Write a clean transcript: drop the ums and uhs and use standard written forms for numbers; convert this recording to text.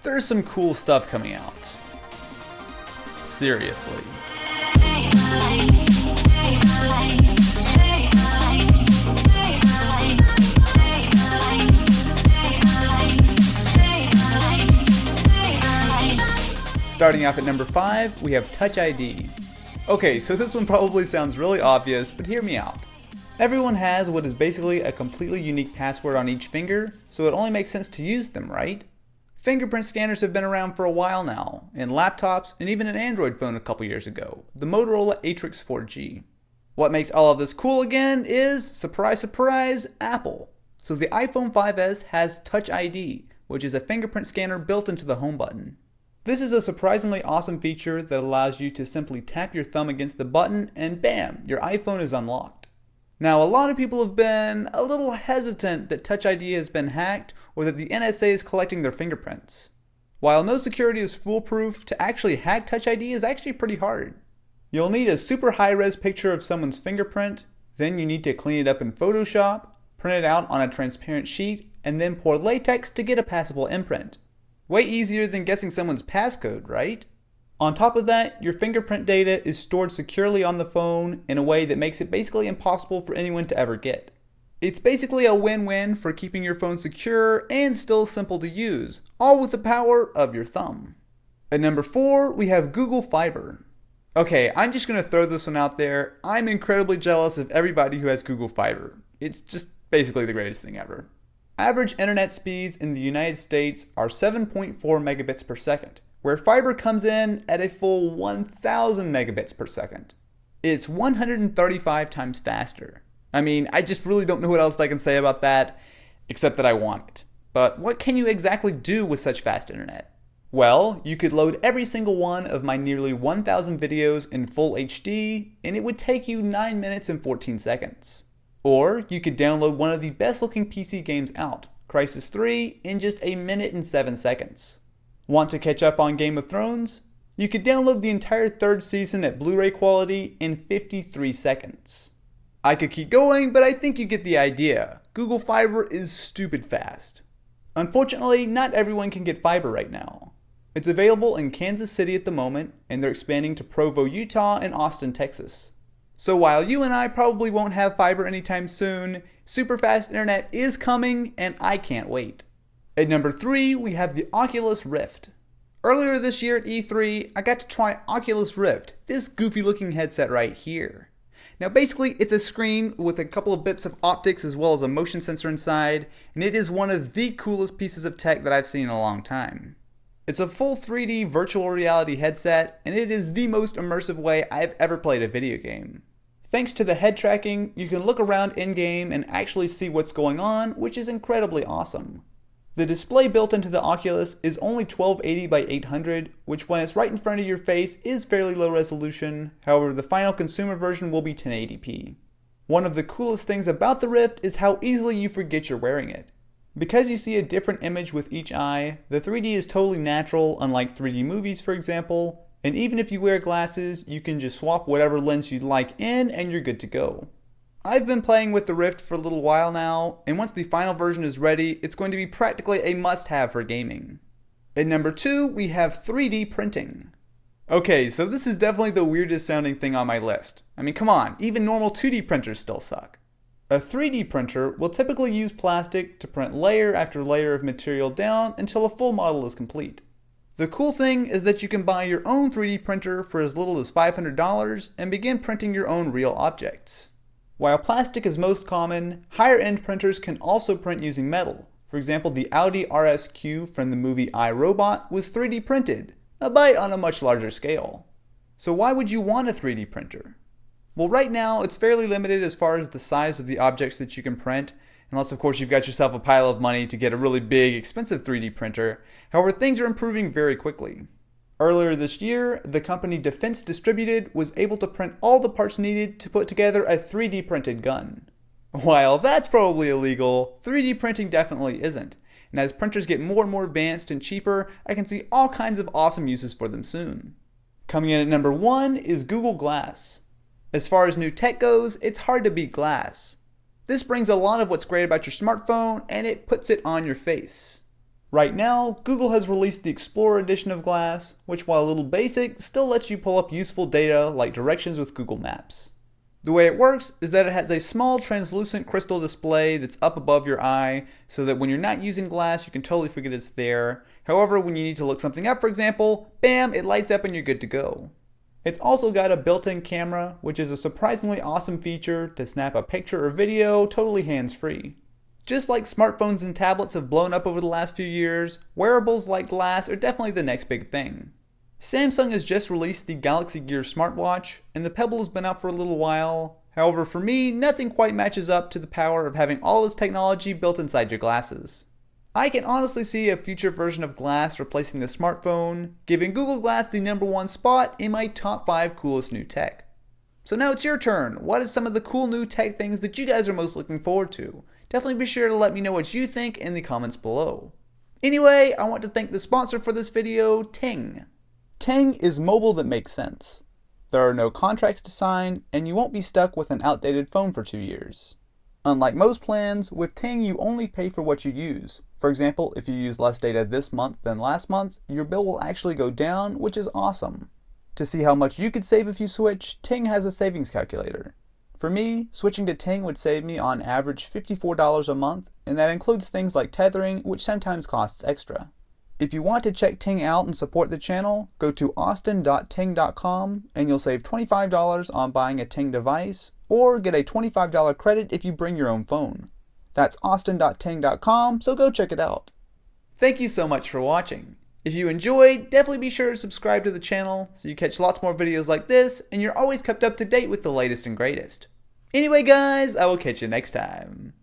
there's some cool stuff coming out. Seriously. Starting off at number 5, we have Touch ID. Okay, so this one probably sounds really obvious, but hear me out. Everyone has what is basically a completely unique password on each finger, so it only makes sense to use them, right? Fingerprint scanners have been around for a while now, in laptops and even an Android phone a couple years ago, the Motorola Atrix 4G. What makes all of this cool again is, surprise surprise, Apple. So the iPhone 5S has Touch ID, which is a fingerprint scanner built into the home button. This is a surprisingly awesome feature that allows you to simply tap your thumb against the button and bam, your iPhone is unlocked. Now, a lot of people have been a little hesitant that Touch ID has been hacked or that the NSA is collecting their fingerprints. While no security is foolproof, to actually hack Touch ID is actually pretty hard. You'll need a super high-res picture of someone's fingerprint, then you need to clean it up in Photoshop, print it out on a transparent sheet, and then pour latex to get a passable imprint. Way easier than guessing someone's passcode, right? On top of that, your fingerprint data is stored securely on the phone in a way that makes it basically impossible for anyone to ever get. It's basically a win-win for keeping your phone secure and still simple to use, all with the power of your thumb. At number 4, we have Google Fiber. Okay, I'm just going to throw this one out there. I'm incredibly jealous of everybody who has Google Fiber. It's just basically the greatest thing ever. Average internet speeds in the United States are 7.4 megabits per second, where fiber comes in at a full 1,000 megabits per second. It's 135 times faster. I mean, I just really don't know what else I can say about that, except that I want it. But what can you exactly do with such fast internet? Well, you could load every single one of my nearly 1,000 videos in full HD, and it would take you 9 minutes and 14 seconds. Or you could download one of the best looking PC games out, Crysis 3, in just a minute and 7 seconds. Want to catch up on Game of Thrones? You could download the entire 3rd season at Blu-ray quality in 53 seconds. I could keep going, but I think you get the idea. Google Fiber is stupid fast. Unfortunately, not everyone can get fiber right now. It's available in Kansas City at the moment, and they're expanding to Provo, Utah and Austin, Texas. So while you and I probably won't have fiber anytime soon, super fast internet is coming and I can't wait. At number 3, we have the Oculus Rift. Earlier this year at E3, I got to try Oculus Rift, this goofy looking headset right here. Now basically it's a screen with a couple of bits of optics as well as a motion sensor inside, and it is one of the coolest pieces of tech that I've seen in a long time. It's a full 3D virtual reality headset, and it is the most immersive way I've ever played a video game. Thanks to the head tracking, you can look around in-game and actually see what's going on, which is incredibly awesome. The display built into the Oculus is only 1280 by 800, which when it's right in front of your face is fairly low resolution, however the final consumer version will be 1080p. One of the coolest things about the Rift is how easily you forget you're wearing it. Because you see a different image with each eye, the 3D is totally natural, unlike 3D movies for example, and even if you wear glasses, you can just swap whatever lens you like in and you're good to go. I've been playing with the Rift for a little while now, and once the final version is ready, it's going to be practically a must-have for gaming. At number 2, we have 3D printing. Okay, so this is definitely the weirdest sounding thing on my list. I mean, come on, even normal 2D printers still suck. A 3D printer will typically use plastic to print layer after layer of material down until a full model is complete. The cool thing is that you can buy your own 3D printer for as little as $500 and begin printing your own real objects. While plastic is most common, higher end printers can also print using metal. For example, the Audi RSQ from the movie iRobot was 3D printed, albeit on a much larger scale. So why would you want a 3D printer? Well, right now it's fairly limited as far as the size of the objects that you can print, unless of course you've got yourself a pile of money to get a really big, expensive 3D printer. However, things are improving very quickly. Earlier this year, the company Defense Distributed was able to print all the parts needed to put together a 3D printed gun. While that's probably illegal, 3D printing definitely isn't. And as printers get more and more advanced and cheaper, I can see all kinds of awesome uses for them soon. Coming in at number 1 is Google Glass. As far as new tech goes, it's hard to beat Glass. This brings a lot of what's great about your smartphone and it puts it on your face. Right now, Google has released the Explorer edition of Glass, which while a little basic, still lets you pull up useful data like directions with Google Maps. The way it works is that it has a small translucent crystal display that's up above your eye, so that when you're not using Glass, you can totally forget it's there. However, when you need to look something up, for example, bam, it lights up and you're good to go. It's also got a built-in camera, which is a surprisingly awesome feature to snap a picture or video totally hands-free. Just like smartphones and tablets have blown up over the last few years, wearables like Glass are definitely the next big thing. Samsung has just released the Galaxy Gear smartwatch, and the Pebble has been out for a little while. However, for me, nothing quite matches up to the power of having all this technology built inside your glasses. I can honestly see a future version of Glass replacing the smartphone, giving Google Glass the #1 spot in my top 5 coolest new tech. So now it's your turn. What is some of the cool new tech things that you guys are most looking forward to? Definitely be sure to let me know what you think in the comments below. Anyway, I want to thank the sponsor for this video, Ting. Ting is mobile that makes sense. There are no contracts to sign, and you won't be stuck with an outdated phone for 2 years. Unlike most plans, with Ting you only pay for what you use. For example, if you use less data this month than last month, your bill will actually go down, which is awesome. To see how much you could save if you switch, Ting has a savings calculator. For me, switching to Ting would save me on average $54 a month, and that includes things like tethering, which sometimes costs extra. If you want to check Ting out and support the channel, go to austin.ting.com and you'll save $25 on buying a Ting device, or get a $25 credit if you bring your own phone. That's austin.ting.com, so go check it out. Thank you so much for watching. If you enjoyed, definitely be sure to subscribe to the channel so you catch lots more videos like this and you're always kept up to date with the latest and greatest. Anyway guys, I will catch you next time.